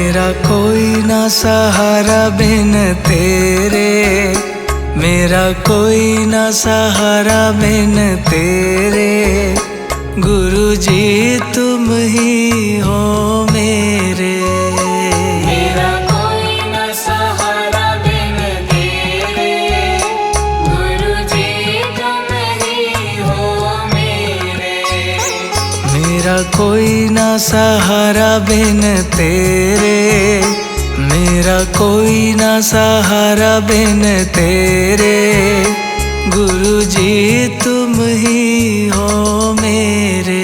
मेरा कोई ना सहारा बिन तेरे, मेरा कोई ना सहारा बिन तेरे। गुरु जी तुम ही हो मेरे। मेरा कोई ना सहारा बिन तेरे, गुरु जी तुम ही हो मेरे। मेरा कोई ना सहारा बिन तेरे, मेरा कोई ना सहारा बिन तेरे। गुरु जी तुम ही हो मेरे।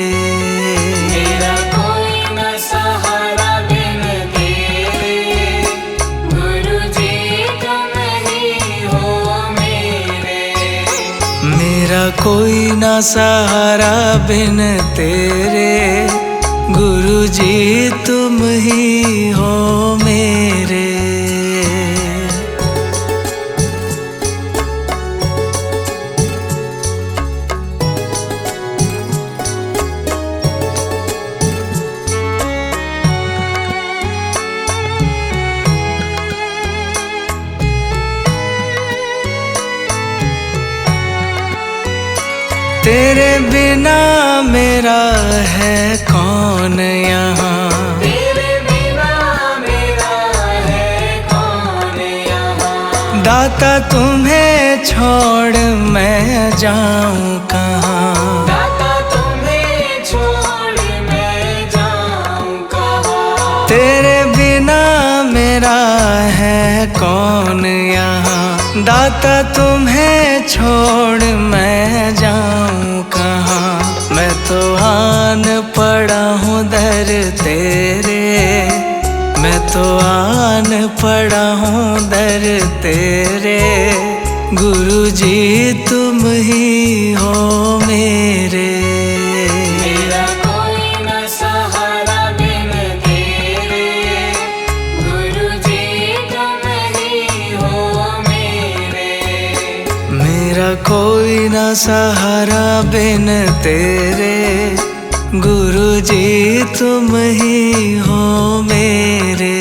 मेरा कोई ना सहारा बिन तेरे, गुरु जी तुम ही हो मेरे। मेरा कोई ना सहारा बिन तेरे, गुरु जी तुम ही हो मेरे। तेरे बिना मेरा है कौन यहाँ, तेरे बिना मेरा है कौन यहाँ। दाता तुम्हें छोड़ मैं जाऊँ कहाँ। दाता तुम्हें छोड़ मैं जाऊँ कहाँ। तेरे बिना मेरा है कौन यहाँ, दाता तुम्हें छोड़ मैं जाऊँ कहाँ। मैं तो आन पड़ा हूँ दर तेरे, मैं तो आन पड़ा हूँ दर तेरे। गुरु जी तुम ही हो मेरे। मेरा कोई ना सहारा बिन तेरे, गुरु जी तुम ही हो मेरे। मेरा कोई ना सहारा बिन तेरे, गुरु जी तुम ही हो मेरे।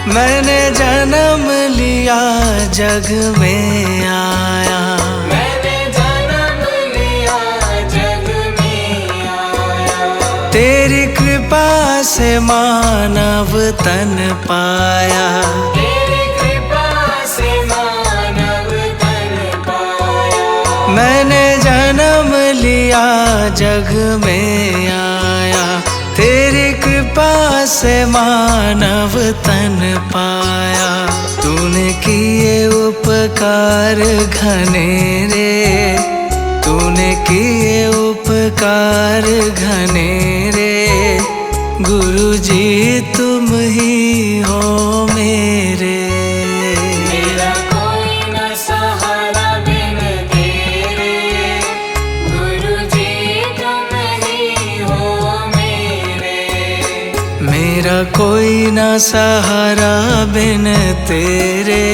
मैंने जन्म लिया जग में आया, मैंने जन्म लिया जग में आया। तेरी कृपा से मानव तन पाया। तेरी कृपा से मानव तन पाया। मैंने जन्म लिया जग में आया, तेरी कृपा से मानव तन पाया। तूने किए उपकार घनेरे, तूने किए उपकार घनेरे। गुरु जी तुम ही हो मेरे। मेरा कोई ना सहारा बिन तेरे, गुरु जी तुम ही हो मेरे। मेरा कोई ना सहारा बिन तेरे,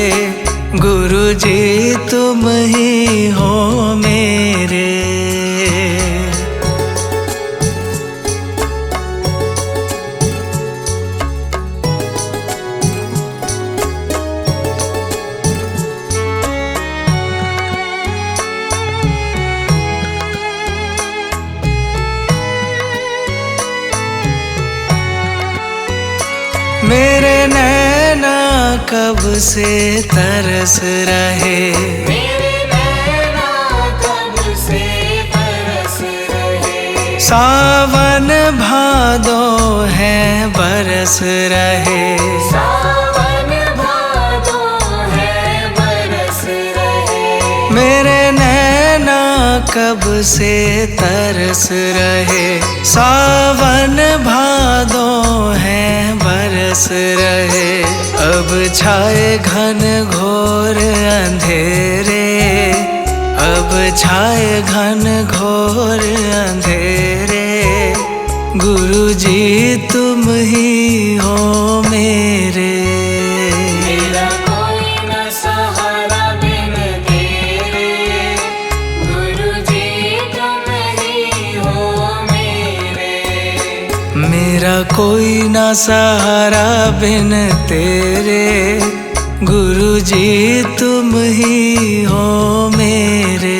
गुरु जी तुम ही हो मेरे। मेरे नैना कब से तरस रहे, मेरे नैना कब से तरस रहे। सावन भादो है बरस रहे। सावन भादो है बरस रहे। मेरे नैना कब से तरस रहे, सावन भादो है बरस रहे। अब छाए घन घोर अंधेरे, अब छाए घन घोर अंधेरे, गुरुजी तुम ही हो मेरे। मेरा कोई न सहारा बिन तेरे, गुरुजी तुम ही हो मेरे। मेरा कोई ना सहारा बिन तेरे, गुरुजी तुम ही हो मेरे।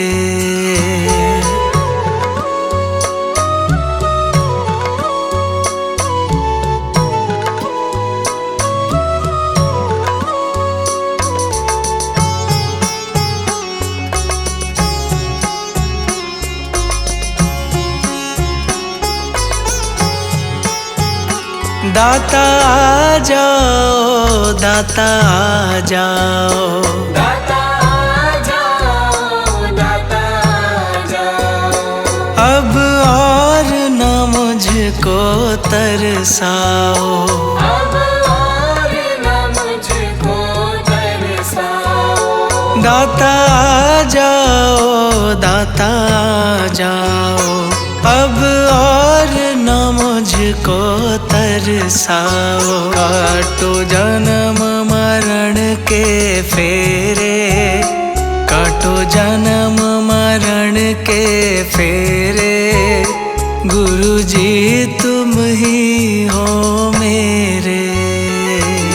दाता आ जाओ, दाता आ जाओ, दाता आ जाओ, दाता आ जाओ। अब और न मुझको तरसाओ। अब और न मुझको तरसाओ। दाता आ जाओ, दाता आ जाओ, अब और न मुझको तरसाओ। काटो जन्म मरण के फेरे, काटो जन्म मरण के फेरे, गुरुजी तुम ही हो मेरे।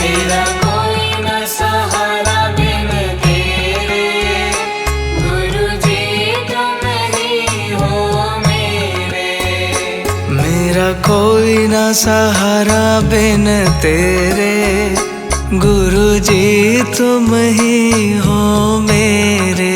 मेरा कोई न सहारा बिन तेरे, गुरुजी तुम ही हो मेरे। मेरा कोई ना सहारा बिन तेरे, गुरुजी तुम ही हो मेरे।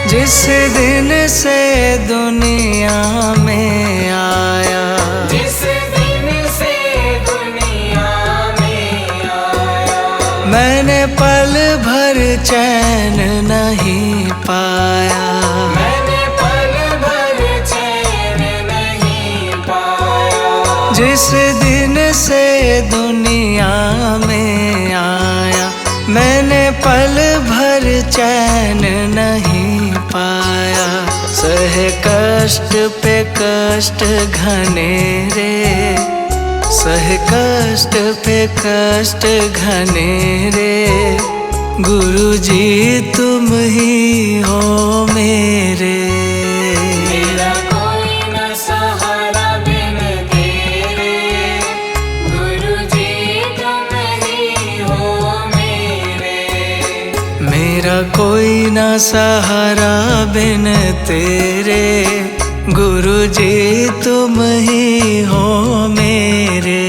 जिस दिन से दुनिया में आया, जिस दिन से दुनिया में आया, मैंने पल भर चैन नहीं पाया। मैंने पल भर चैन नहीं पाया। जिस दिन से दुनिया में आया, मैंने पल भर चैन नहीं पाया। सहे कष्ट पे कष्ट घनेरे, सहे कष्ट पे कष्ट घनेरे, गुरुजी तुम ही हो मेरे। मेरा कोई न सहारा बिन तेरे, गुरुजी तुम ही हो मेरे। मेरा कोई ना सहारा बिन तेरे, गुरुजी तुम ही हो मेरे।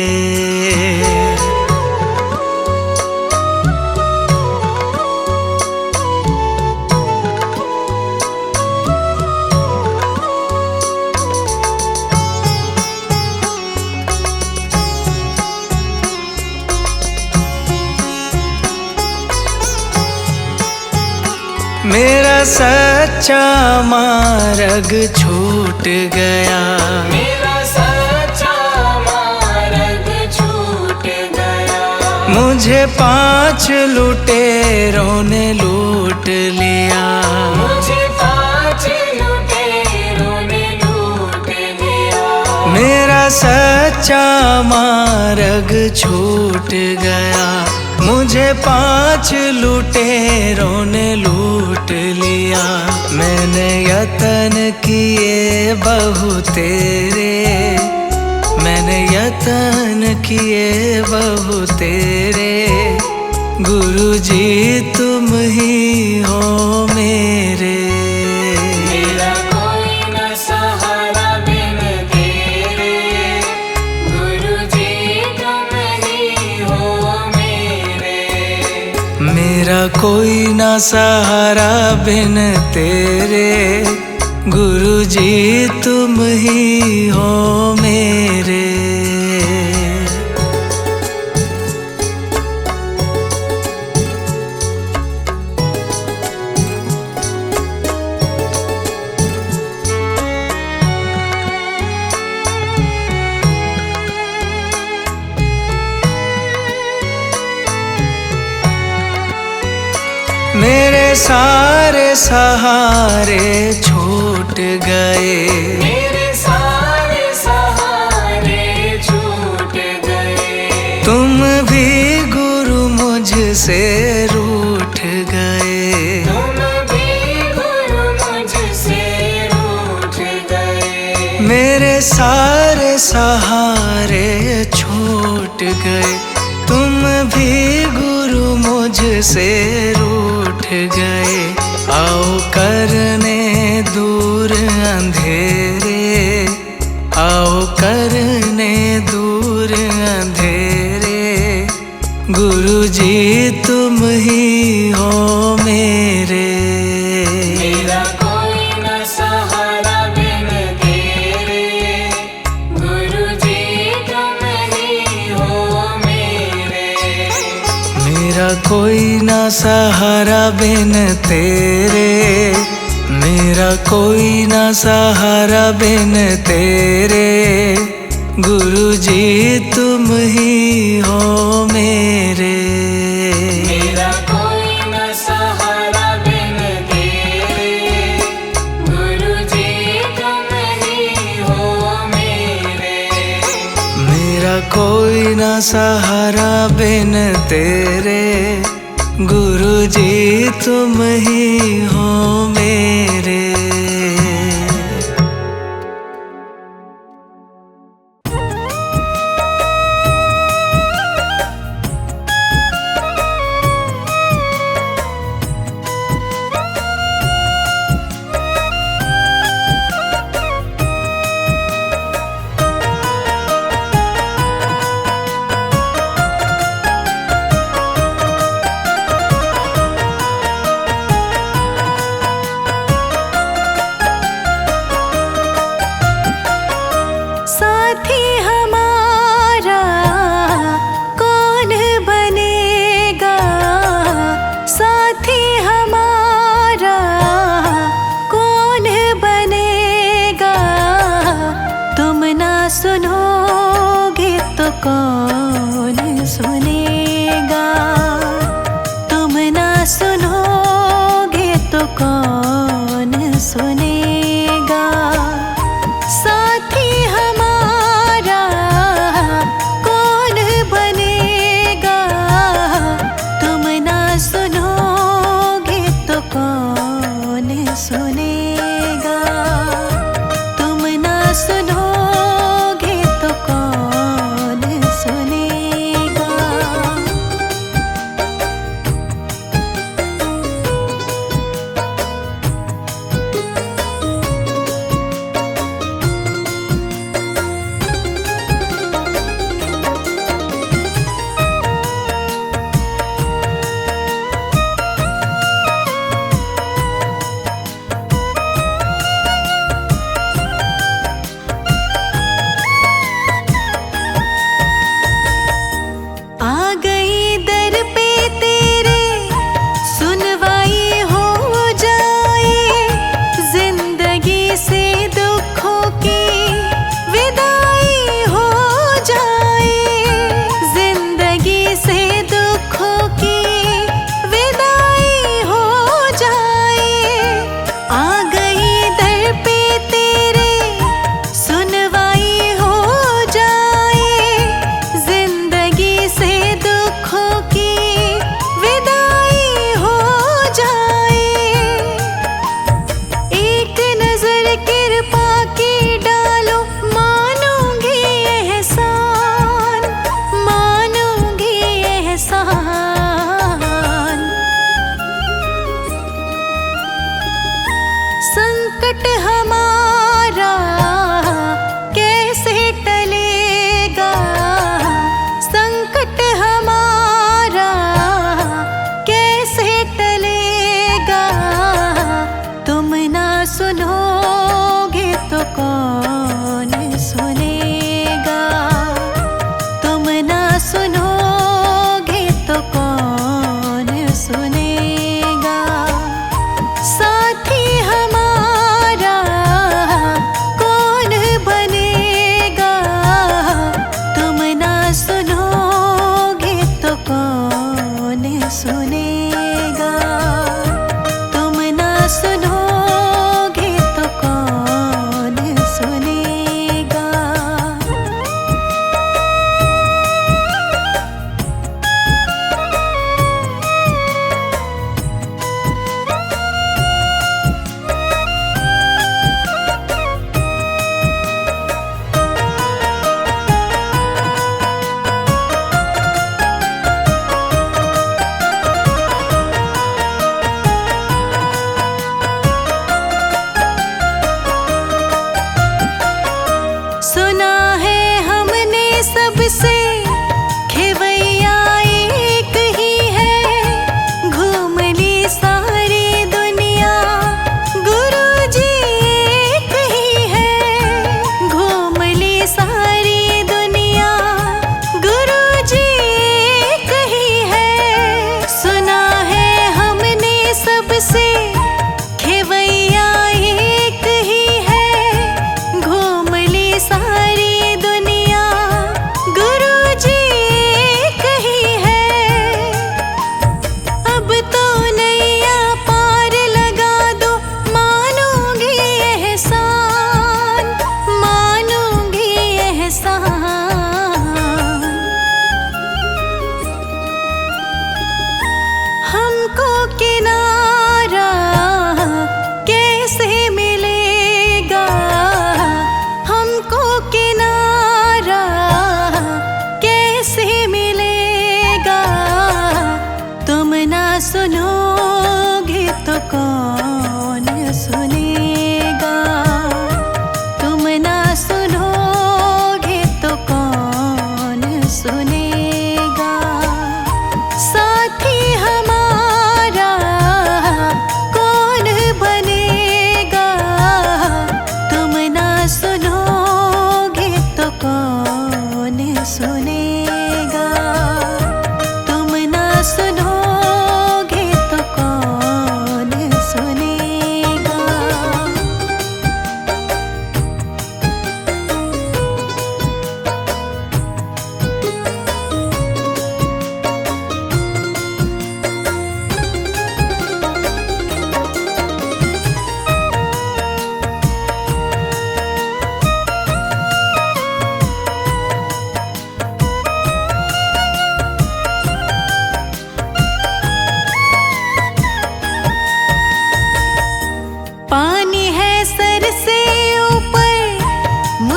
मेरा सच्चा मार्ग छूट गया, मेरा सच्चा मार्ग छूट गया। मुझे 5 लुटेरों ने लूट लिया। मुझे 5 लुटेरों ने लूट लिया। मेरा सच्चा मार्ग छूट गया, मुझे 5 लुटेरों ने लूट लिया। मैंने यतन किए बहु तेरे, मैंने यतन किए बहु तेरे, गुरुजी तुम ही हो मेरे। मेरा कोई न सहारा बिन तेरे, गुरुजी तुम ही हो मेरे। मेरा कोई ना सहारा बिन तेरे, गुरुजी तुम ही हो मेरे। सारे सहारे छूट गए, मेरे सारे सहारे छूट गए। तुम भी गुरु मुझसे रूठ गए, तुम भी गुरु मुझसे रूठ गए। मेरे सारे सहारे छूट गए, तुम भी गुरु मुझसे रूठ गए। आओ करने दूर अंधेरे, आओ करने दूर अंधेरे, गुरु जी तुम ही हो मेरे। मेरा कोई न सहारा बिन तेरे, गुरु जी तुम ही हो मेरे। मेरा कोई ना सहारा बिन तेरे, मेरा कोई ना सहारा बिन तेरे, गुरु जी तुम ही हो मेरे। मेरा कोई न सहारा बिन तेरे, गुरु जी तुम ही हो मेरे। मेरा कोई ना सहारा बिन तेरे, गुरु जी तुम ही हो मेरे। साथी हमारा कौन बनेगा, साथी हमारा कौन बनेगा। तुम ना सुनोगे तो कौन सुनेगा, तुम ना सुनोगे तो कौन सुनेगा। साथी हमारा कौन बनेगा, तुम ना सुनोगे तो कौन सुनेगा, तुम ना सुनोगे तो कौन सुनेगा।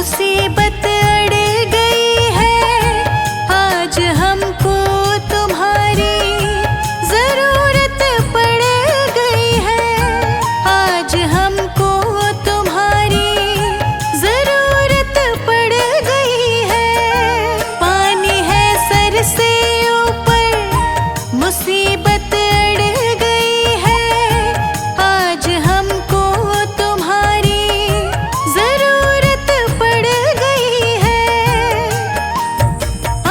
मुसीबत अड़ गई है, आज हमको तुम्हारी जरूरत पड़ गई है, आज हमको तुम्हारी जरूरत पड़ गई है। पानी है सर से ऊपर, मुसीबत अड़ गई है, आज हमको तुम्हारी जरूरत पड़ गई है।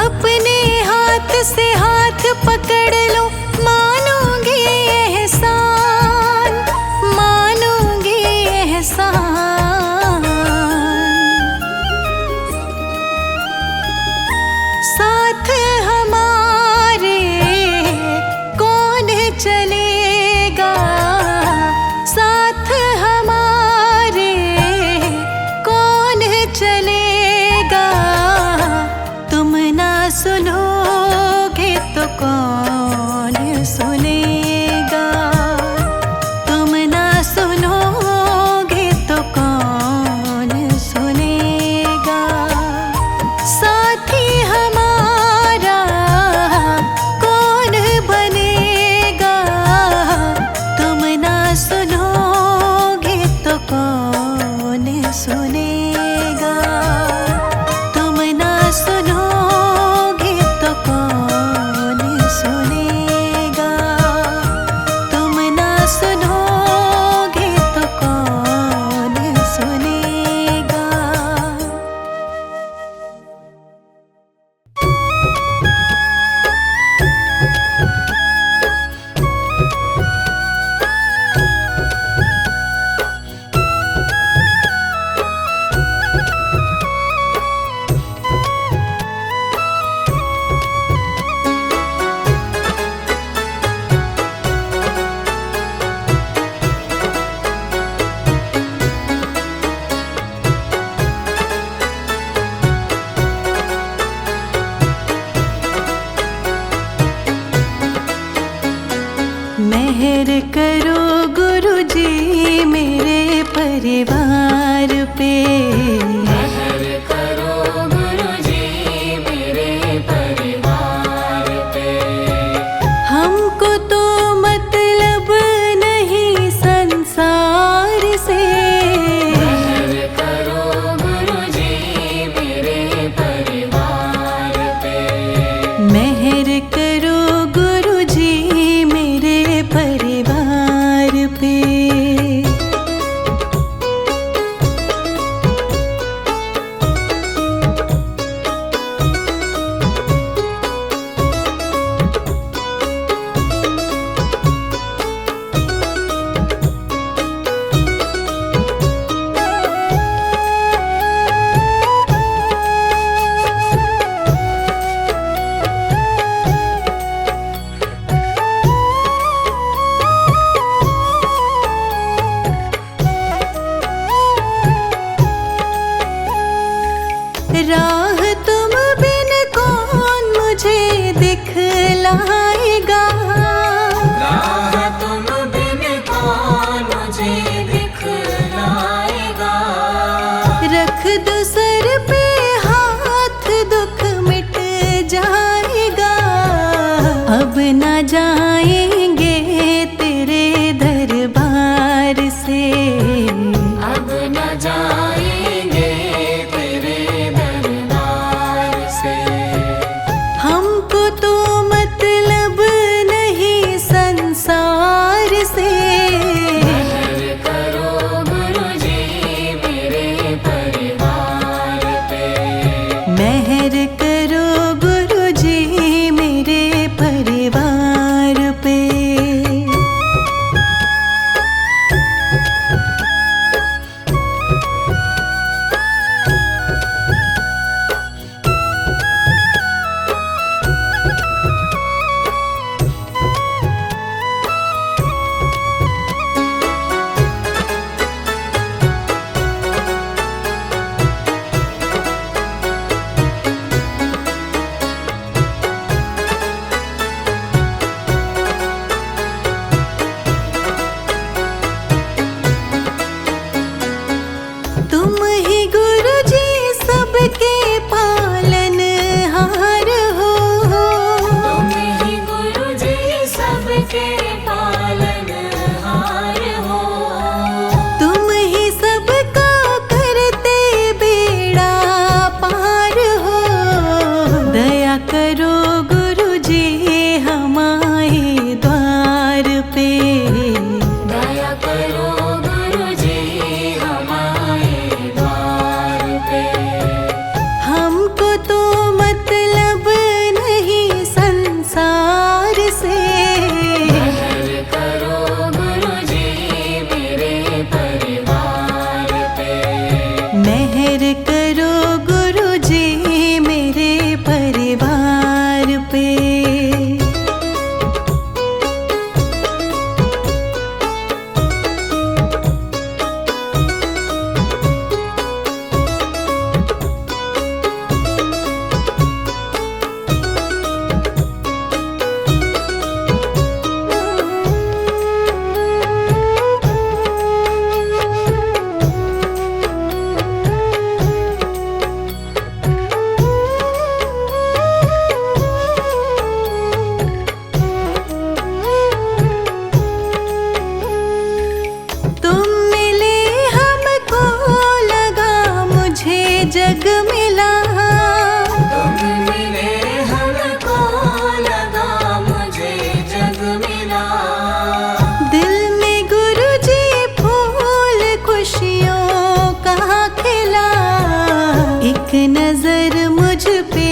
अपने हाथ से हाथ पकड़ लो, मानूंगी एहसान, मानूंगी एहसान। साथ हमारे कौन चलेगा, साथ हमारे कौन चलेगा। तुम ना सुनोगे तो कौन सुनेगा, तुम ना सुनोगे तो कौन सुनेगा। साथी हमारा कौन बनेगा, तुम ना सुनोगे तो कौन सुनेगा, तुम ना सुनोगे तो कौन सुनेगा, तुम ना सुनोगे तो कौन सुनेगा। मेहर करो गुरुजी मेरे परिवार पे, मेहर करो गुरुजी मेरे परिवार पे। हमको तो मतलब नहीं संसार से, मेहर करो गुरुजी मेरे परिवार पे। मेहर करो गुरुजी मेरे परिवार पे। राह तुम बिन कौन मुझे दिखलाएगा, राह तुम बिन कौन मुझे दिखलाएगा। रख दो सर पे हाथ दुख मिट जाएगा। अब ना जाएंगे तेरे दरबार से, अब न जाएंगे तेरे दरबार से। हमको तो मतलब एक नजर मुझ पे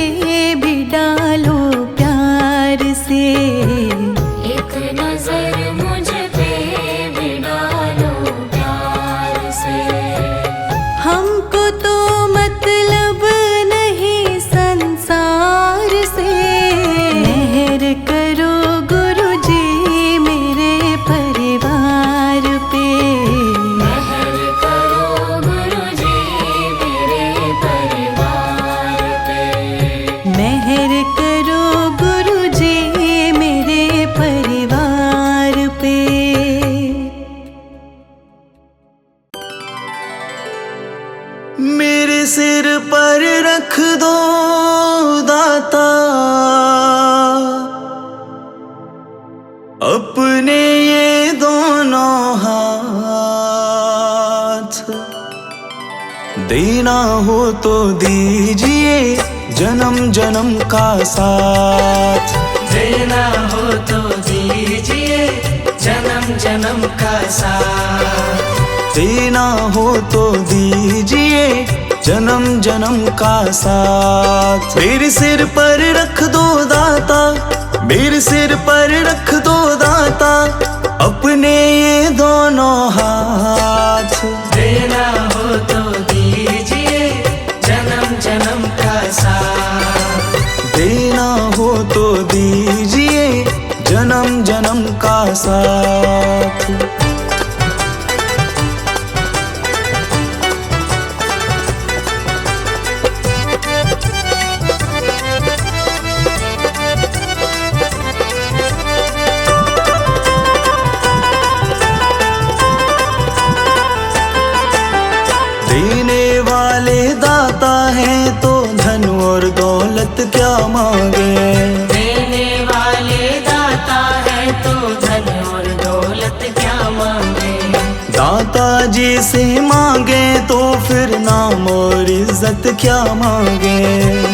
भी डालो प्यार से, एक नजर मुझ पे भी डालो प्यार से। हमको तो मतलब नहीं संसार से, मेहर करो गुरुजी मेरे परिवार पे, मेहर करो गुरुजी मेरे परिवार पे, मेहर करो गुरुजी मेरे परिवार पे। मेरे सिर पर रख दो दाता अपने ये दोनों हाथ, देना हो तो दीजिए जन्म जन्म का साथ, देना हो तो दीजिए जन्म जन्म का साथ, देना हो तो दीजिए जन्म जन्म का साथ। मेरे सिर पर रख दो दाता, मेरे सिर पर रख दो दाता अपने ये दोनों हाथ, देना हो तो दीजिए जन्म जन्म का साथ, देना हो तो दीजिए जन्म जन्म का साथ। देने वाले दाता हैं तो धन और दौलत क्या मांगे, देने वाले दाता है तो धन और दौलत क्या मांगे। दाता जी से मांगे तो फिर नाम और इज्जत क्या मांगे,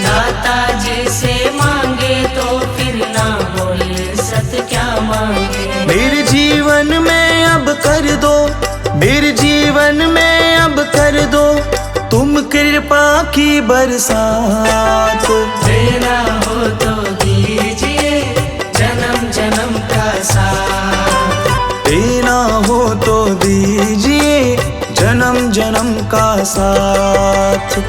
दाता जी से मांगे तो फिर नाम और इज्जत क्या मांगे। मेरे जीवन में अब कर दो, मेरे जीवन में अब कर दो तुम कृपा की बरसात, देना हो तो दीजिए जन्म जन्म का साथ, देना हो तो दीजिए जन्म जन्म का साथ।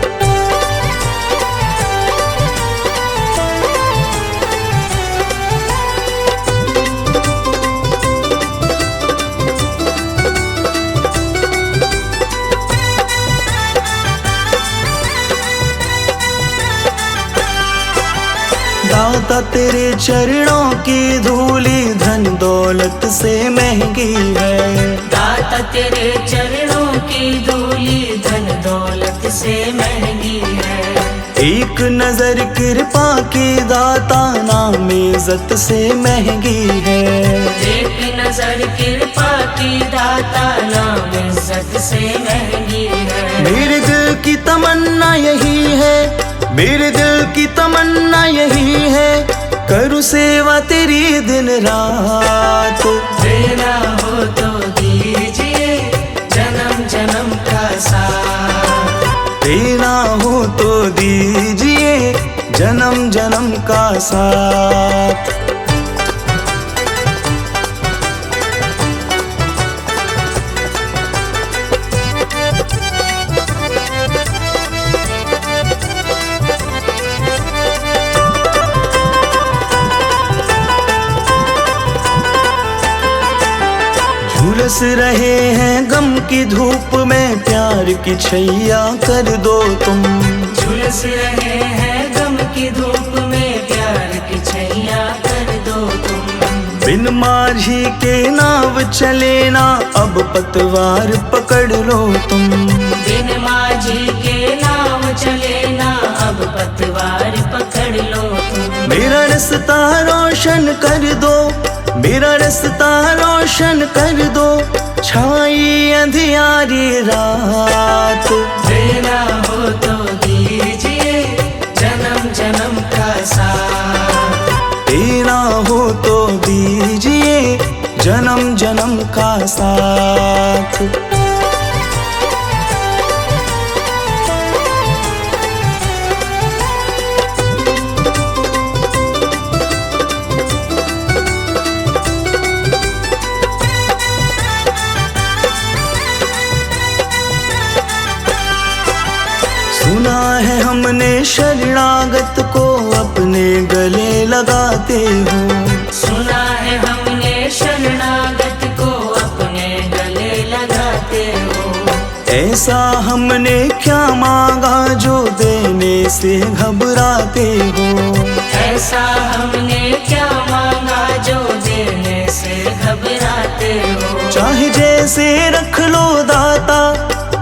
दाता तेरे चरणों की धूली धन दौलत से महंगी है, दाता तेरे चरणों की धूली धन दौलत से महंगी है। एक नजर कृपा की दाता नाम इज्जत से महंगी है, एक नजर कृपा की दाता नाम इज्जत से महंगी है। मेरे दिल की तमन्ना यही है, मेरे दिल की तमन्ना यही है करूँ सेवा तेरी दिन रात, देना हो तो दीजिए जन्म जन्म का साथ, देना हो तो दीजिए जन्म जन्म का साथ। झुलस रहे हैं गम की धूप में प्यार की छैया कर दो तुम, झुलस रहे हैं गम की धूप में प्यार की छैया कर दो तुम। बिन माझी के नाव चले ना अब पतवार पकड़ लो तुम, बिन माझी के नाव चले ना अब पतवार पकड़ लो तुम। मेरा रास्ता रोशन कर दो, मेरा रास्ता रोशन कर दो छाई अंधियारी रात, देना हो तो दीजिए जन्म जन्म का साथ, देना हो तो दीजिए जन्म जन्म का साथ। हमने शरणागत को अपने गले लगाते हो। सुना है हमने शरणागत को अपने गले लगाते हो। ऐसा हमने क्या मांगा जो देने से घबराते हो। ऐसा हमने क्या मांगा जो देने से घबराते हो। चाहे जैसे रख लो दाता,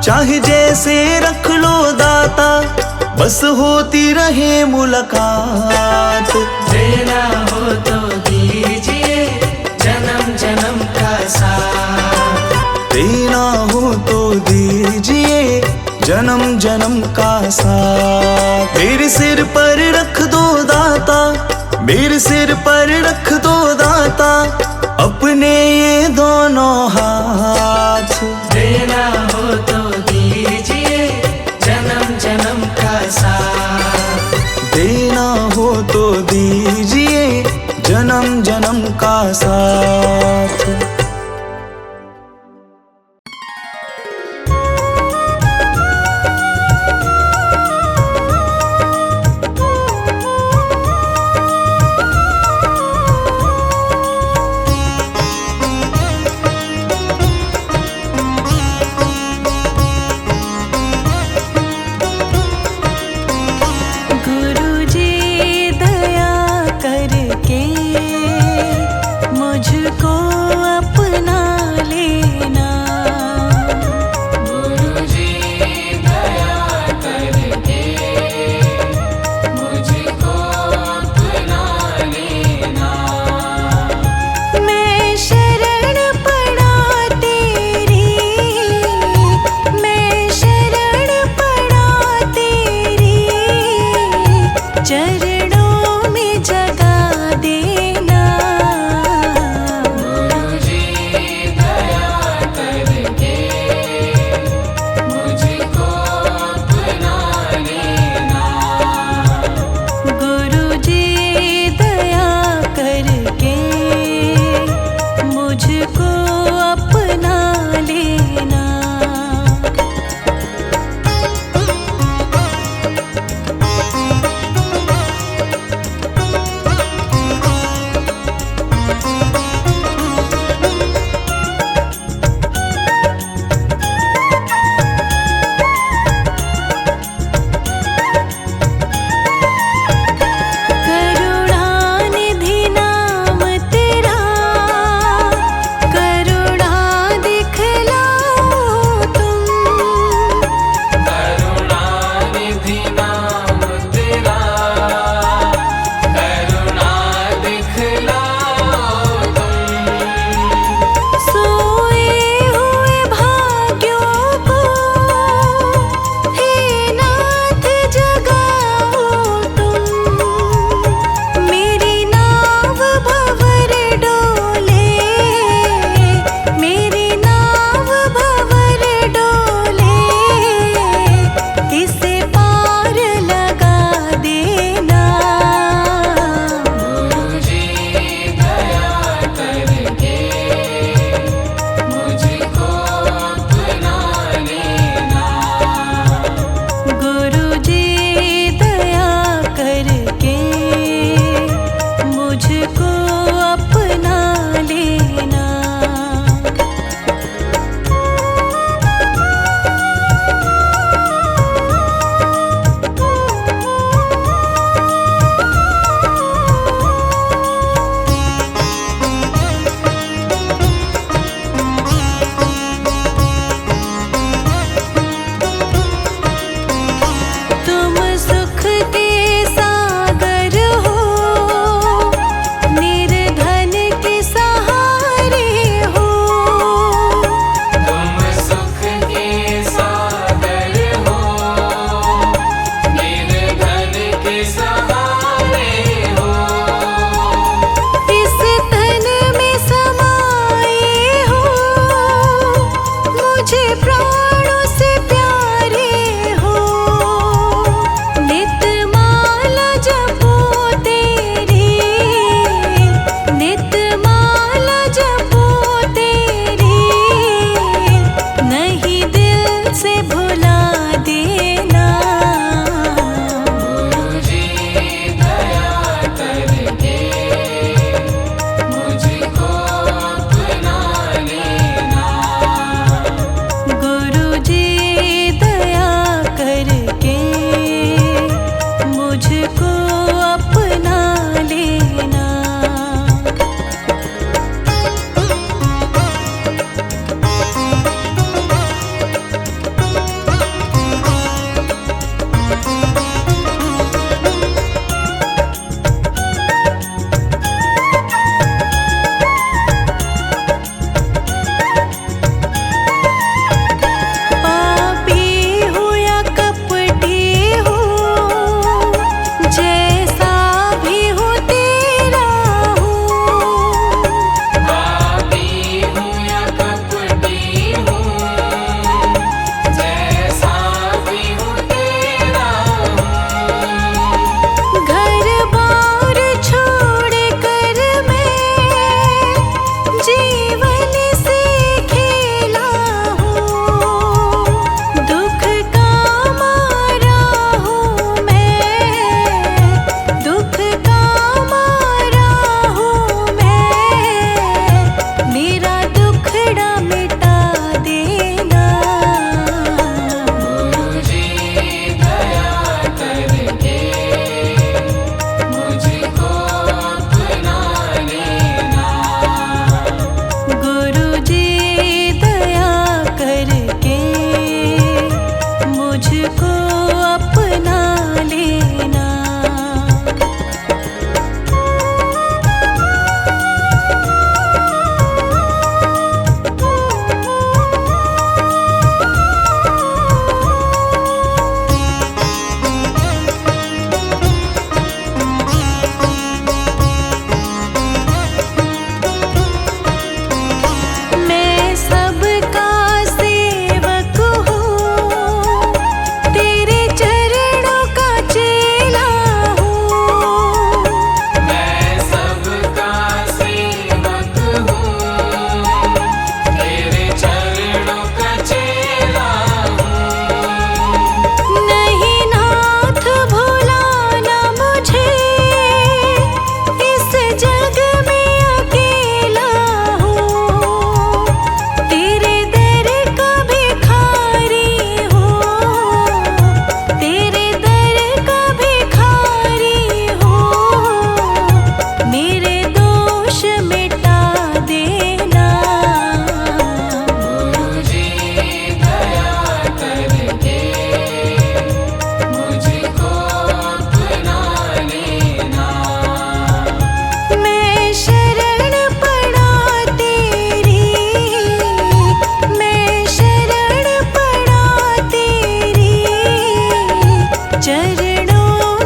चाहे जैसे रख लो दाता, बस होती रहे मुलाकात। देना हो तो दीजिए जन्म जन्म का साथ। देना हो तो दीजिए जन्म जन्म का साथ। मेरे सिर पर रख दो दाता, मेरे सिर पर रख दो दाता, अपने ये दोनों हाथ। देना हो तो दीजिए जन्म जन्म का साथ। देना हो तो दीजिए जन्म जन्म का साथ। मुझको अपना लेना। गुरुजी दया करके मुझको अपना लेना। मैं शरण पड़ा तेरी, मैं शरण पड़ा तेरी, चरणों में जगा देना। मुझको अपना लेना।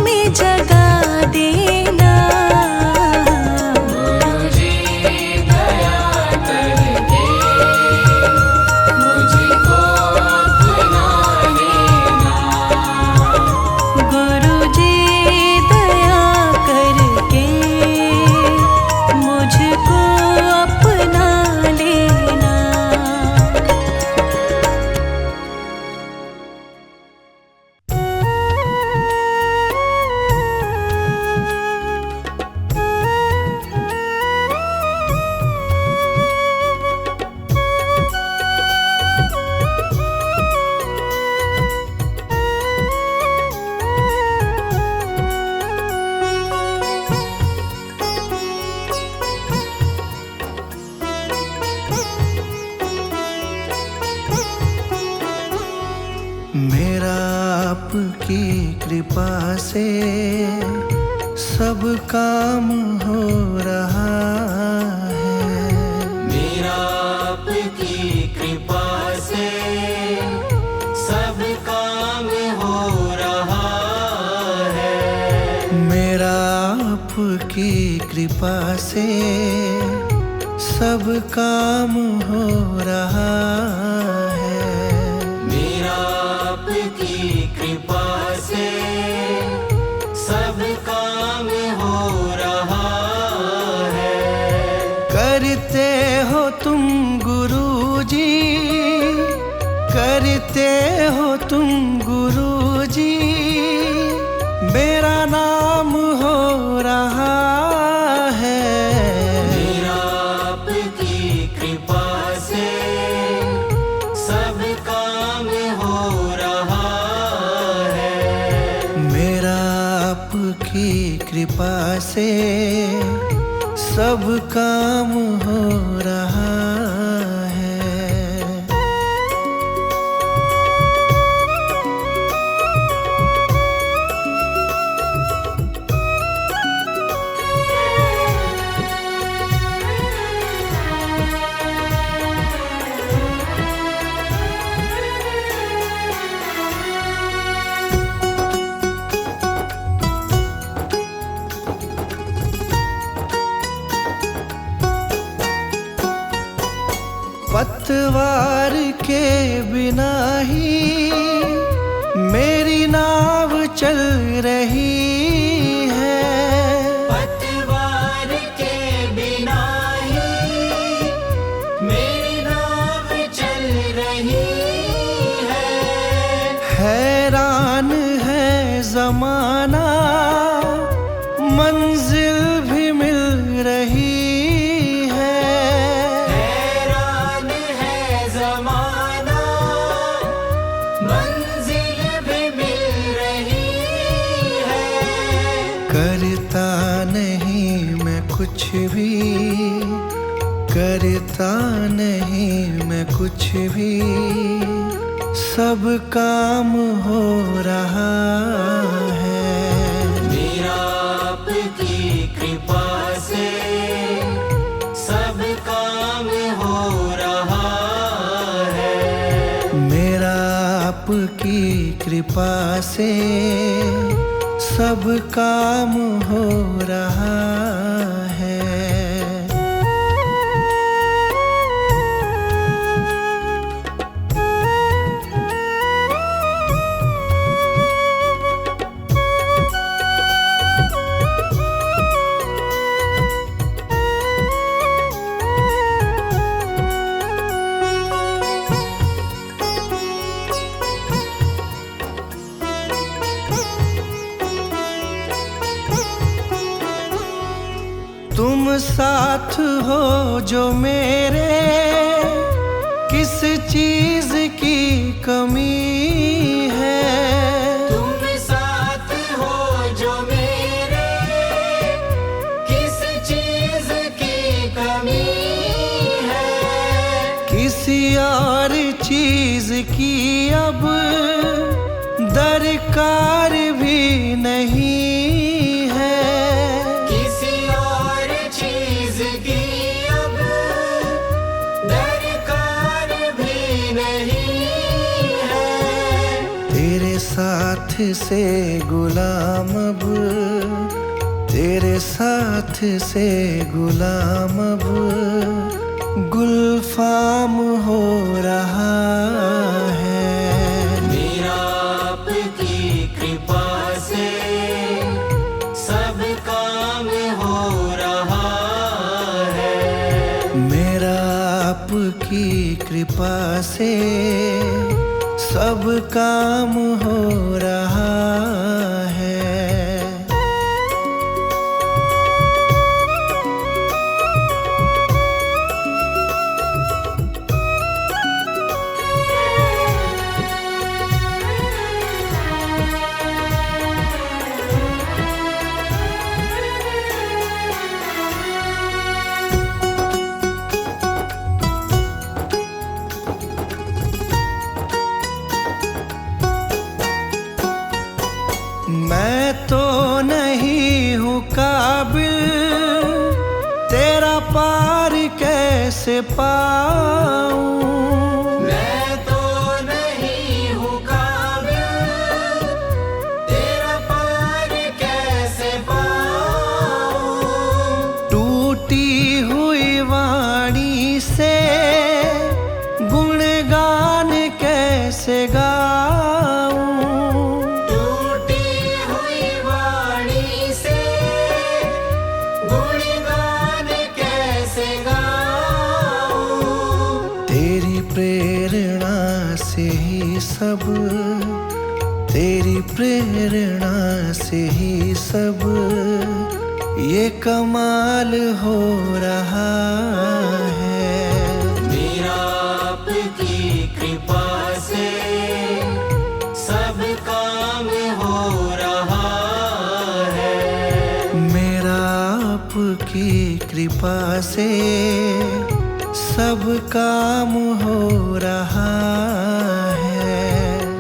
में जगा देना। गुरुजी दया करके मुझको अपना लेना। गुरुजी दया करके मुझको अपना लेना। मेरा आपकी कृपा से सब काम हो रहा है। मेरा आपकी कृपा से सब काम हो रहा है। मेरा आपकी कृपा से सब काम हो रहा है। मेरा आपकी कृपा से सब काम हो रहा है। करते हो तुम गुरुजी, करते हो तुम गुरुजी, मेरा नाम हो रहा है। मेरा आपकी कृपा से सब काम हो रहा है। मेरा आपकी कृपा से सब काम हो रहा है। पतवार के बिना ही मेरी नाव चल रही है। पतवार के बिना ही मेरी नाव चल रही है। हैरान है जमाना, मंजिल भी मिल रही है। हैरान है जमाना, मंजिल भी मिल रही है। करता नहीं मैं कुछ भी, करता नहीं मैं कुछ भी, सब काम हो रहा है। मेरा आपकी कृपा से सब काम हो रहा है। मेरा आपकी कृपा से सब काम हो रहा है। तुम साथ हो जो मेरे, किस चीज की कमी है। तुम साथ हो जो मेरे, किस चीज की कमी है। किसी और चीज की अब दरकार भी नहीं है। किसी और चीज की अब दरकार भी नहीं है। तेरे साथ से गुलाम अब, तेरे साथ से गुलाम अब गुलफाम हो रहा है। मेरा आपकी कृपा से सब काम हो रहा है। मेरा आपकी कृपा से सब काम हो रहा है। मैं तो नहीं हूँ काबिल, तेरा पार कैसे पाऊं। मैं तो नहीं हूँ काबिल, तेरा पार कैसे पाऊं। टूटी हुई वाणी से गुणगान कैसे गाऊं। टूटी हुई वाणी से गुणगान कैसे गाऊं। तेरी प्रेरणा से ही सब, तेरी प्रेरणा से ही सब ये कमाल हो रहा है। मेरा आपकी कृपा से सब काम हो रहा है। मेरा आपकी कृपा से सब काम हो रहा है।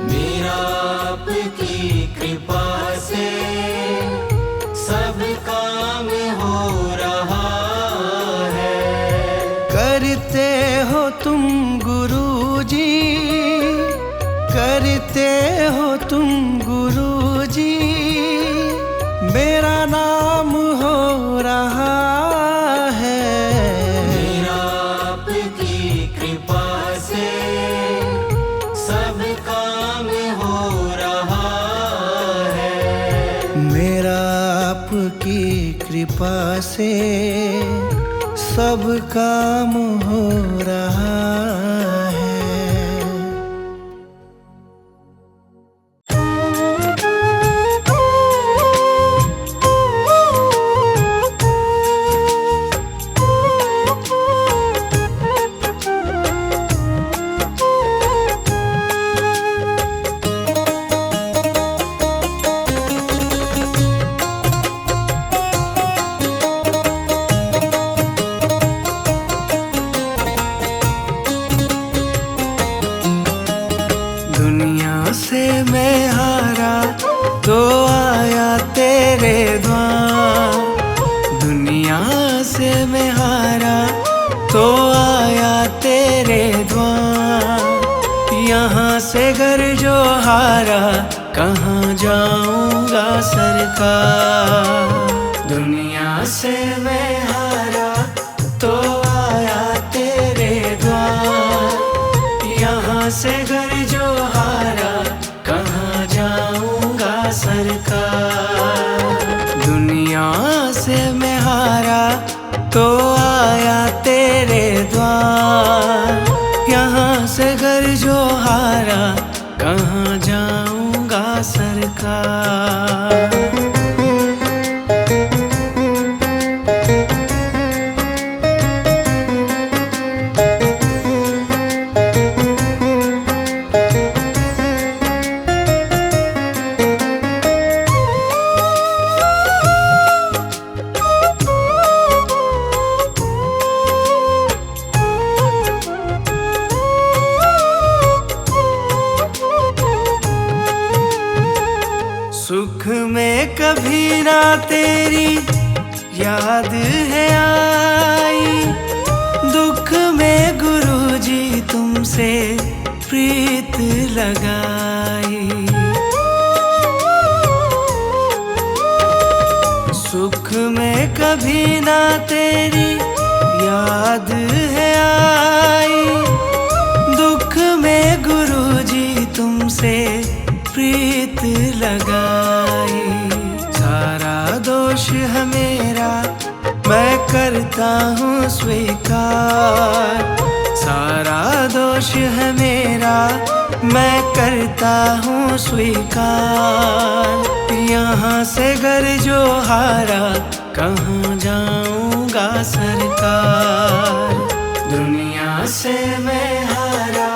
मेरा आपकी कृपा से सब काम हो रहा है। करते हो तुम गुरुजी, करते हो तुम गुरुजी, मेरा नाम हो रहा है। मेरा आपकी कृपा से सब काम हो रहा है। मेरा आपकी कृपा से सब काम हो रहा है। दुनिया से मैं हारा तो आया तेरे द्वार। दुनिया से मैं हारा तो आया तेरे द्वार। यहाँ से घर जो हारा कहाँ जाऊंगा सरकार। दुनिया से मैं हारा तो आया तेरे द्वार। यहाँ से घर जो हारा कहाँ जाऊंगा सरकार। दुनिया से मैं हारा तो आया तेरे द्वार। यहाँ से घर जो हारा कहाँ जाऊंगा सरकार। सुख में कभी ना तेरी याद है आई, दुख में गुरुजी तुमसे प्रीत लगाई। कभी ना तेरी याद है आई, दुख में गुरुजी तुमसे प्रीत लगाई। सारा दोष है मेरा मैं करता हूँ स्वीकार, सारा दोष है मेरा मैं करता हूँ स्वीकार। यहाँ से घर जो हारा कहाँ जाऊँगा सरकार। दुनिया से मैं हारा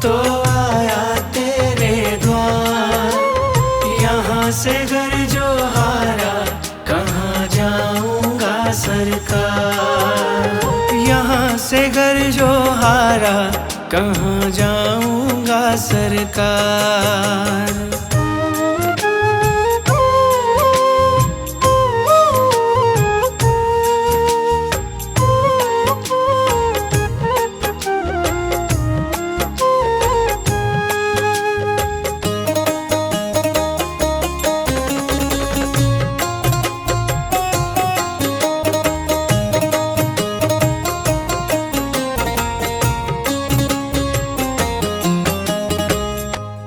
तो आया तेरे द्वार, यहाँ से घर जो हारा कहाँ जाऊँगा सरकार। यहाँ से घर जो हारा कहाँ जाऊँगा सरकार।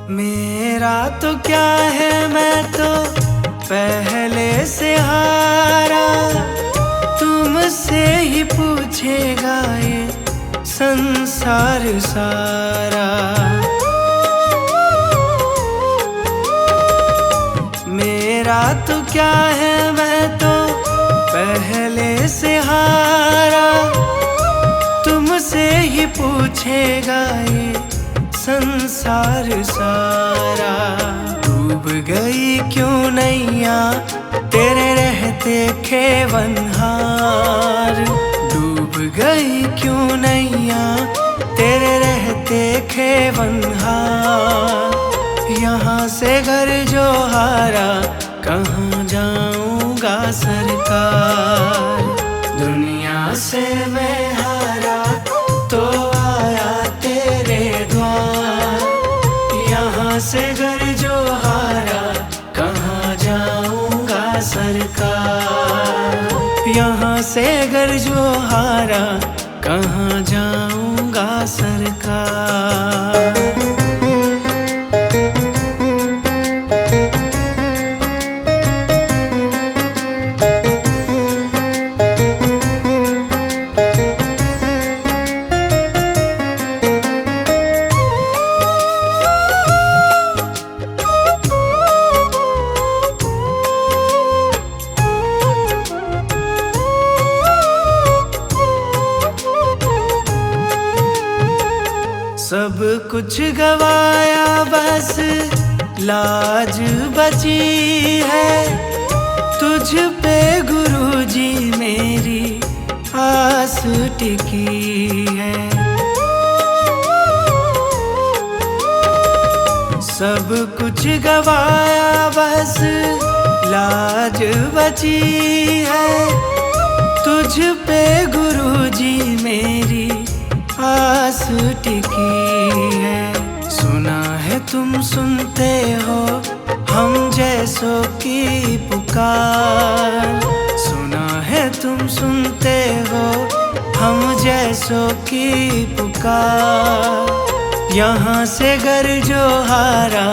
मेरा तो क्या है मैं तो पहले से हारा, तुमसे ही पूछेगा ये संसार सारा। मेरा तो क्या है मैं तो पहले से हारा, तुमसे ही पूछेगा ये संसार सारा। डूब गई क्यों नैया तेरे रहते खेवनहार, डूब गई क्यों नैया तेरे रहते खेवनहार। यहाँ से घर जो हारा कहाँ जाऊँगा सरकार। दुनिया से मैं हारा तो आया तेरे द्वार, यहाँ से घर जो हारा कहाँ जाऊँगा सरकार। यहाँ से घर जो हारा कहाँ जाऊँगा सरकार। सब कुछ गवाया बस लाज बची है, तुझ पे गुरुजी मेरी आस टिकी है। सब कुछ गवाया बस लाज बची है, तुझ पे गुरुजी मेरी आस टिकी है। सुना है तुम सुनते हो हम जैसों की पुकार, सुना है तुम सुनते हो हम जैसों की पुकार। यहाँ से घर जो हारा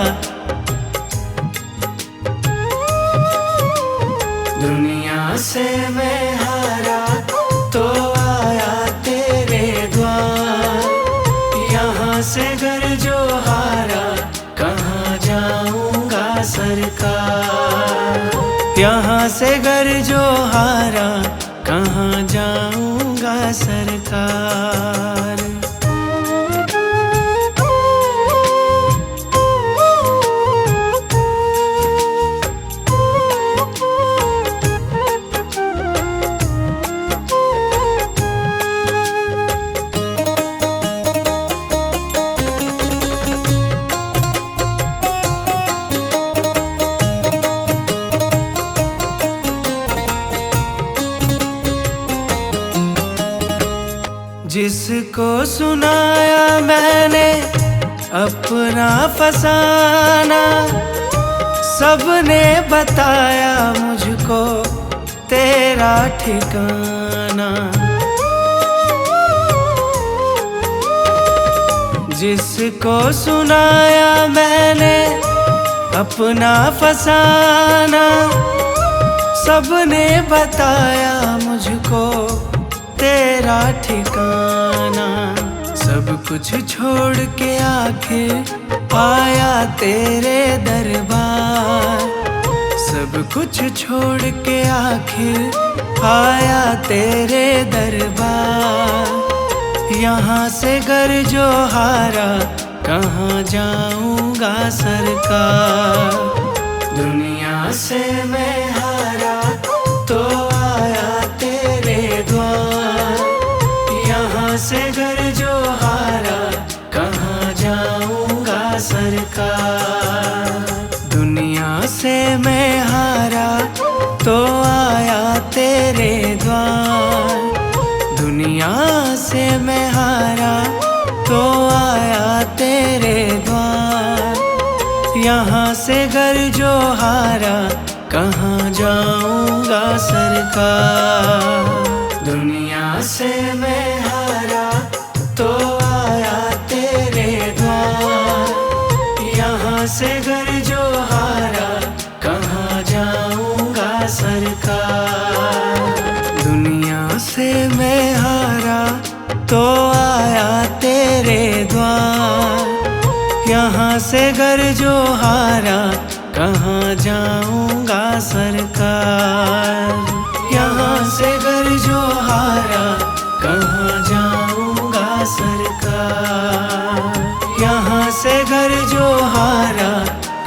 दुनिया से मैं हारा तो आया तेरे द्वार। यहाँ से घर जो हारा कहाँ जाऊँगा सरकार। यहाँ से घर जो हारा कहाँ जाऊँगा सरकार। जिसको सुनाया मैंने अपना फसाना, सबने बताया मुझको तेरा तेरा ठिकाना। जिसको सुनाया मैंने अपना फसाना, सबने बताया मुझको तेरा ठिकाना। सब कुछ छोड़ के आखिर आया तेरे दरबार। सब कुछ छोड़ के आखिर आया तेरे दरबार। यहाँ से घर जो हारा कहाँ जाऊंगा सरकार। दुनिया से मैं हारा तो आया तेरे द्वार। यहाँ से घर जो हारा कहाँ जाऊंगा सरकार। दुनिया से मैं हारा तो आया तेरे द्वार। दुनिया से मैं हारा तो आया तेरे द्वार। यहाँ से घर जो हारा कहाँ जाऊंगा सरकार। दुनिया से मैं हारा तो आया तेरे द्वार। यहाँ से घर जो हारा कहाँ जाऊंगा सरकार। दुनिया से मैं हारा तो आया तेरे द्वार। यहाँ से घर जो हारा कहाँ जाऊंगा सरकार। यहाँ से घर जो हारा कहाँ जाऊंगा सरकार। यहाँ से घर जो हारा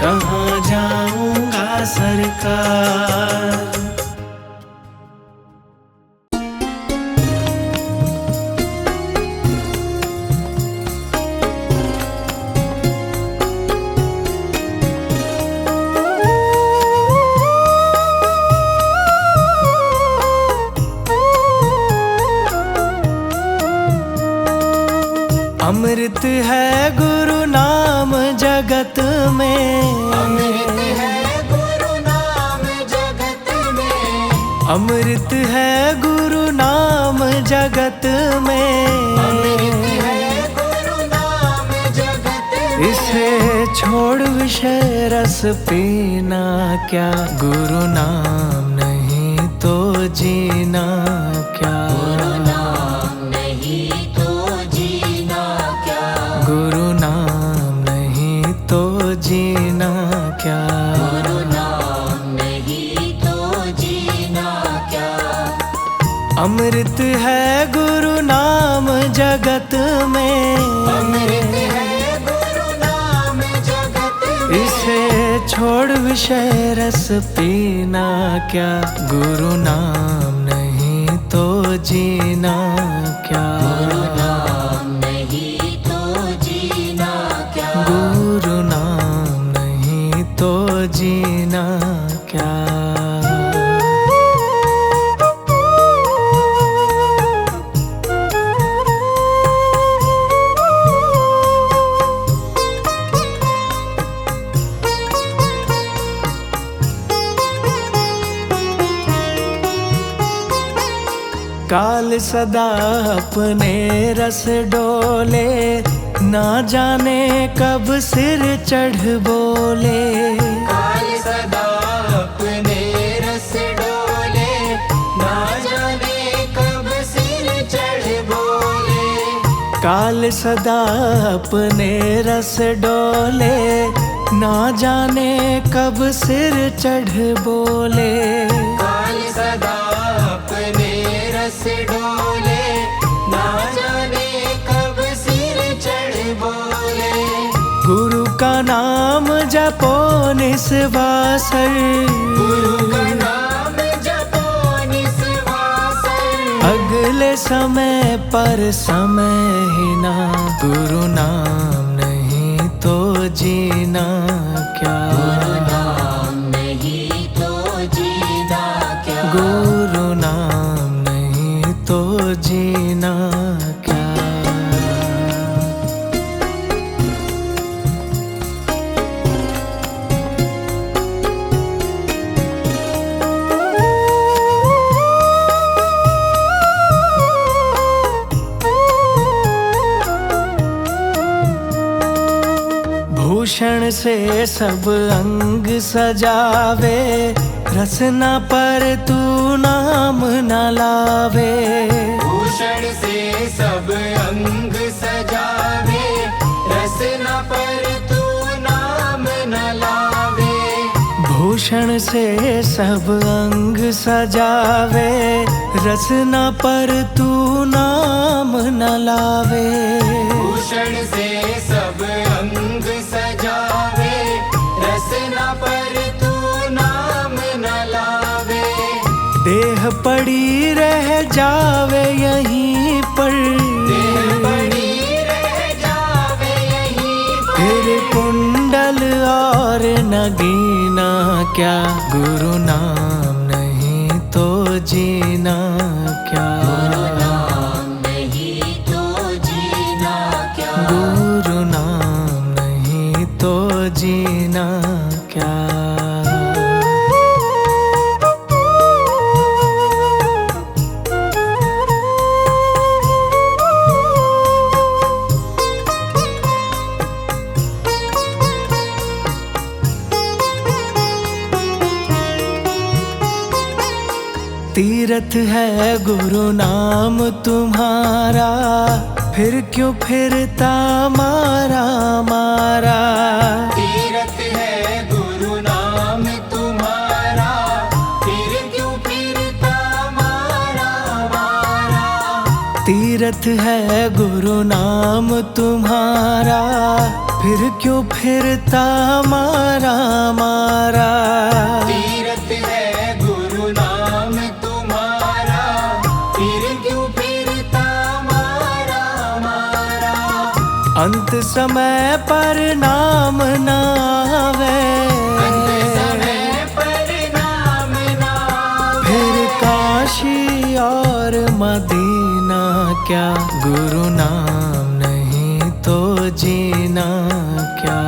कहाँ जाऊंगा सरकार। अमृत है गुरु नाम जगत में। अमृत है गुरु नाम जगत में। अमृत है गुरु नाम जगत में। अमृत है गुरु नाम जगत में। इसे छोड़ विषय रस पीना क्या। गुरु नाम नहीं तो जीना क्या। गुरु नाम नहीं तो जीना क्या। गुरु नाम नहीं तो जीना क्या। गुरु नाम नहीं तो जीना क्या। अमृत है गुरु नाम जगत में। अमृत है गुरु नाम जगत में। इसे छोड़ विषय रस पीना क्या। गुरु नाम नहीं तो जीना क्या। गुरु नाम नहीं तो जीना क्या। गुरु नाम नहीं तो जीना क्या। काल सदा अपने रस डोले, ना जाने कब सिर चढ़ बोले। काल सदा अपने रस डोले, ना जाने कब सिर चढ़ बोले। काल सदा अपने रस डोले, ना जाने कब सिर चढ़ बोले। काल सदा अपने रस डोले, ना जाने कब सिर चढ़ बोले। गुरु का नाम जपो निस्वासर, गुरु का नाम जपो निस्वासर। अगले समय पर समय ही ना। गुरु नाम नहीं तो जीना क्या। गुरु नाम नहीं तो जीना क्या। गुरु नाम नहीं तो जीना क्या। भूषण से सब अंग सजावे, रसना पर तू नाम न लावे। भूषण से सब अंग सजावे, रसना पर तू नाम न लावे। भूषण से सब अंग सजावे, रसना पर तू नाम न लावे। भूषण से सब अंग सजावे, रसना पर तू नाम न लावे। देह पड़ी रह जावे यहीं पर, देह पड़ी रह जावे यहीं पर। फिर कुंडल और नगीना क्या, गुरु नाम नहीं तो जीना क्या। नाम नहीं तो जीना क्या। गुरु नाम नहीं तो जीना क्या। तीरथ है गुरु नाम तुम्हारा, फिर क्यों फिरता मारा मारा। तीरथ है गुरु नाम तुम्हारा, फिर क्यों फिरता मारा मारा। तीरथ है गुरु नाम तुम्हारा, फिर क्यों फिरता मारा मारा। तीरथ है गुरु नाम तुम्हारा, फिर क्यों फिरता मारा मारा। अंत समय पर नाम न आवे, अंत समय पर नाम न आवे। फिर काशी और मदीना क्या, गुरु नाम नहीं तो जीना क्या।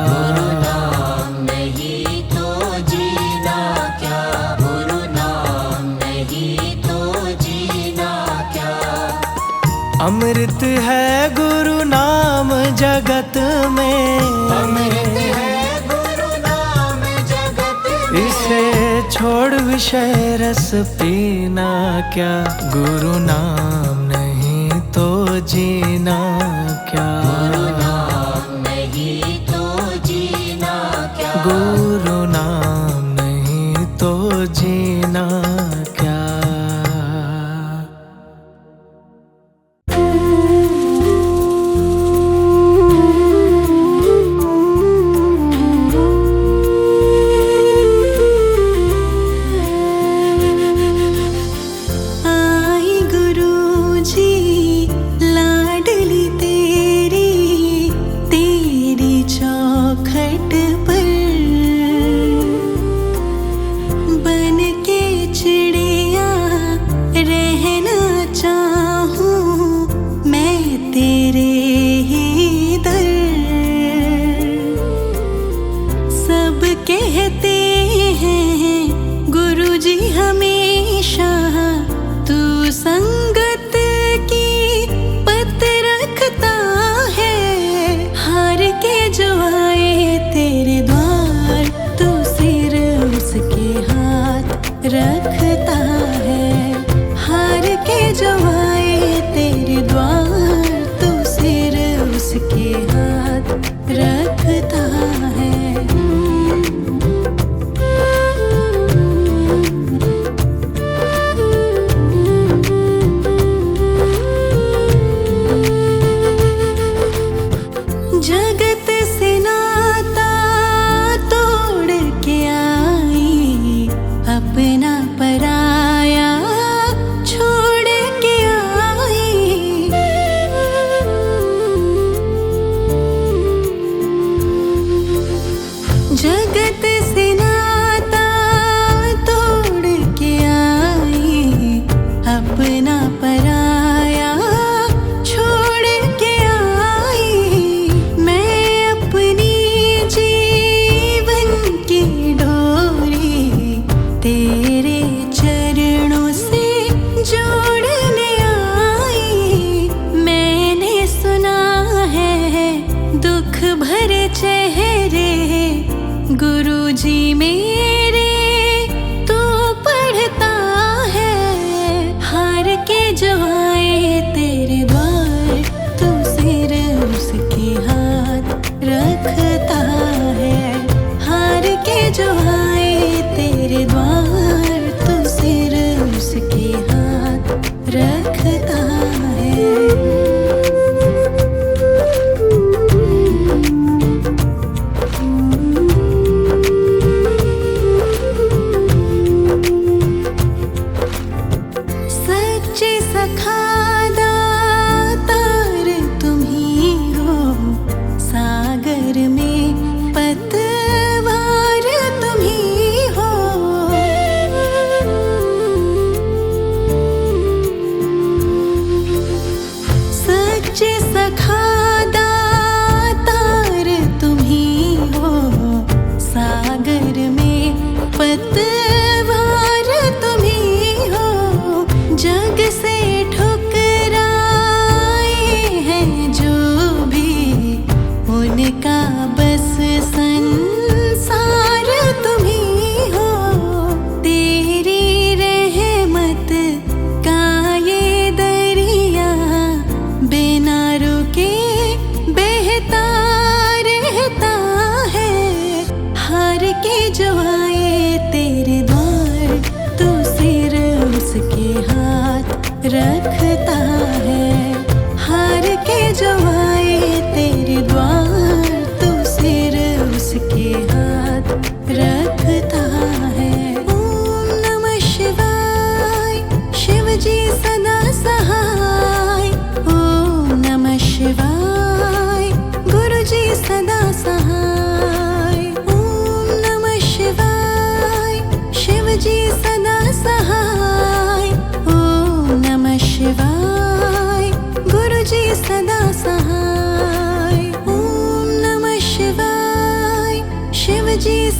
नाम नहीं तो जीना क्या। गुरु नाम नहीं तो जीना क्या। अमृत है गुरु नाम जगत में, अमृत है गुरु नाम जगत में। इसे छोड़ विषय रस पीना क्या, गुरु नाम नहीं तो जीना क्या। नाम नहीं तो जीना क्या। गुरु नाम नहीं तो जीना क्या। आई गुरुजी लाडली तेरी चौखट पर, बन के चिड़िया रहना चाहूं मैं तेरे ही दर। सब कहते हैं गुरुजी हमेशा तू संगत की पत रखता है। हार के जो आए तेरे द्वार, तू सिर उसके हाथ रखता है। हार के जो आए तेरे द्वार, तू सिर उसके हाथ रखता है। जगत से नाता तोड़ के आई, अपना पराया छोड़ के आई। जगत से नाता तोड़ के आई, अपना पराया छोड़ के आई। मैं अपनी जीवन की डोरी तेरे चरणों से जोड़ने आई। मैंने सुना है दुख भरे चेहरे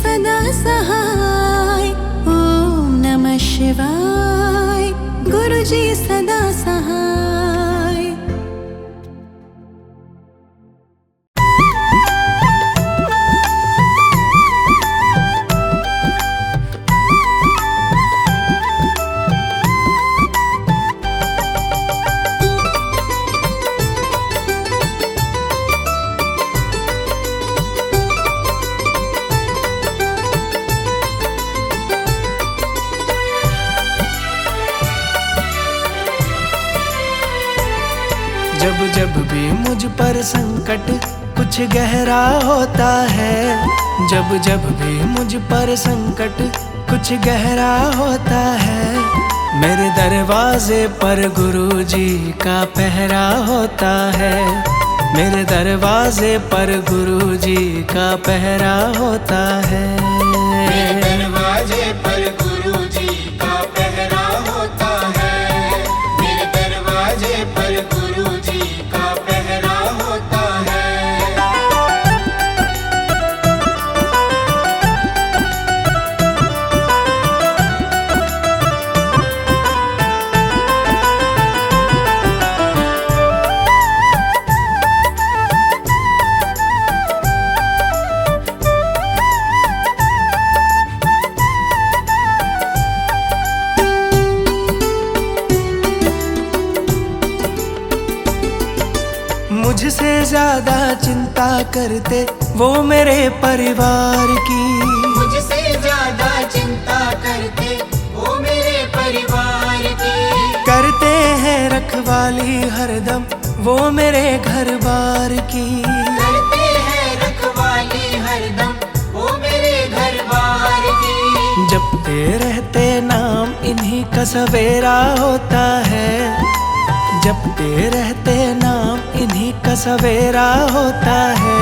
सदा सहाय। ओम नमः शिवाय, गुरु जी सदा सहाय। जब जब भी मुझ पर संकट कुछ गहरा होता है, जब जब भी मुझ पर संकट कुछ गहरा होता है, मेरे दरवाजे पर गुरु जी का पहरा होता है। मेरे दरवाजे पर गुरु जी का पहरा होता है। मेरे दरवाजे पर गुरु जी का पहरा होता है। मेरे दरवाजे पर गुरु जी का पहरा होता है। मुझसे ज्यादा चिंता करते वो मेरे परिवार की, मुझसे ज्यादा चिंता करते वो मेरे परिवार की। करते हैं रखवाली हरदम वो मेरे घर बार की। करते हैं रखवाली हरदम वो मेरे घर बार की। जपते रहते नाम इन्हीं का सवेरा होता है। जपते रहते नाम इन्हीं का सवेरा होता है।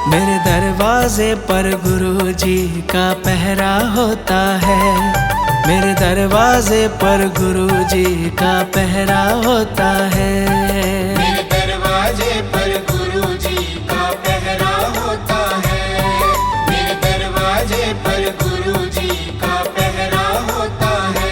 मेरे दरवाजे पर गुरु जी का पहरा होता है। मेरे दरवाजे पर गुरु जी का पहरा होता है। मेरे दरवाजे पर गुरु जी का पहरा होता है। मेरे दरवाजे पर गुरु जी का पहरा होता है।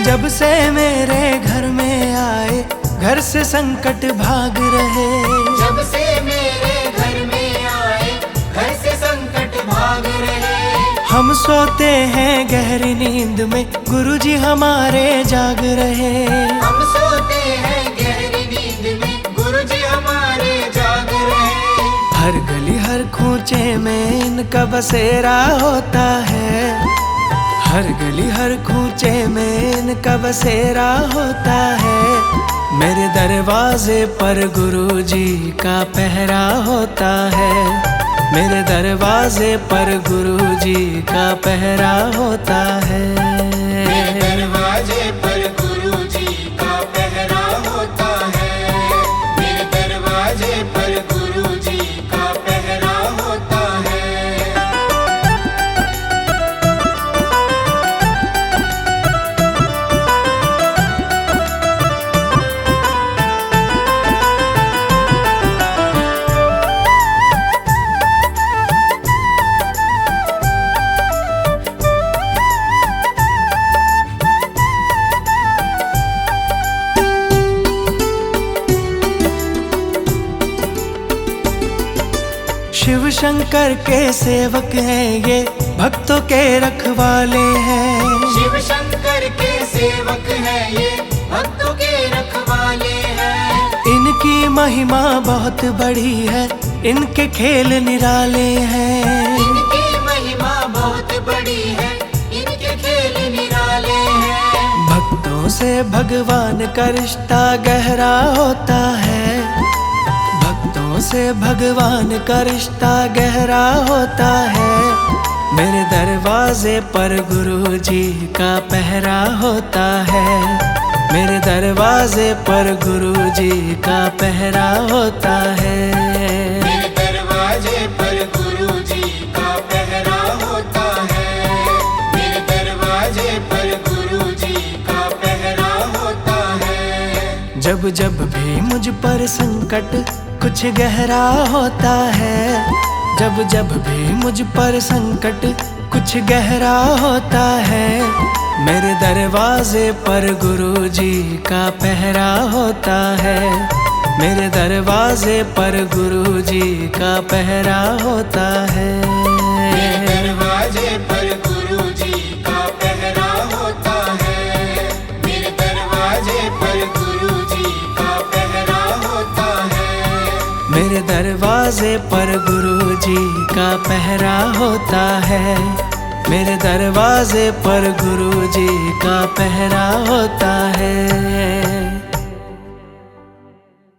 जब से मेरे घर में आए घर से संकट भाग रहे। जब से मेरे घर में आए घर से संकट भाग रहे। हम सोते हैं गहरी नींद में गुरुजी हमारे जाग रहे। हम सोते हैं गहरी नींद में गुरुजी हमारे जाग रहे। हर गली हर खूंचे में इनका बसेरा होता है। हर गली हर खूंचे में इनका बसेरा होता है। मेरे दरवाजे पर गुरु जी का पहरा होता है। मेरे दरवाजे पर गुरु जी का पहरा होता है। मेरे दरवाजे पर गुरु जी का पहरा होता है। मेरे दरवाजे पर गुरु जी का पहरा होता है। शिव शंकर के सेवक हैं ये, भक्तों के रखवाले हैं। शिव शंकर के सेवक हैं ये, भक्तों के रखवाले हैं। इनकी महिमा बहुत बड़ी है, इनके खेल निराले हैं। इनकी महिमा बहुत बड़ी है, इनके खेल निराले हैं। भक्तों से भगवान का रिश्ता गहरा होता है। भक्तों से भगवान का रिश्ता गहरा होता है। मेरे दरवाजे पर गुरु जी का पहरा होता है। मेरे दरवाजे पर गुरु जी का पहरा होता है। मेरे दरवाजे पर गुरु जी का पहरा होता है। मेरे दरवाजे पर गुरु जी का पहरा होता है। जब जब भी मुझ पर संकट कुछ गहरा होता है, जब जब भी मुझ पर संकट कुछ गहरा होता है, मेरे दरवाजे पर गुरु जी का पहरा होता है। मेरे दरवाजे पर गुरु जी का पहरा होता है। मेरे दरवाजे पर गुरु जी का पहरा होता है। मेरे दरवाजे पर गुरु जी का पहरा होता है। मेरे दरवाजे पर गुरु जी का पहरा होता है। मेरे दरवाजे पर गुरु जी का पहरा होता है।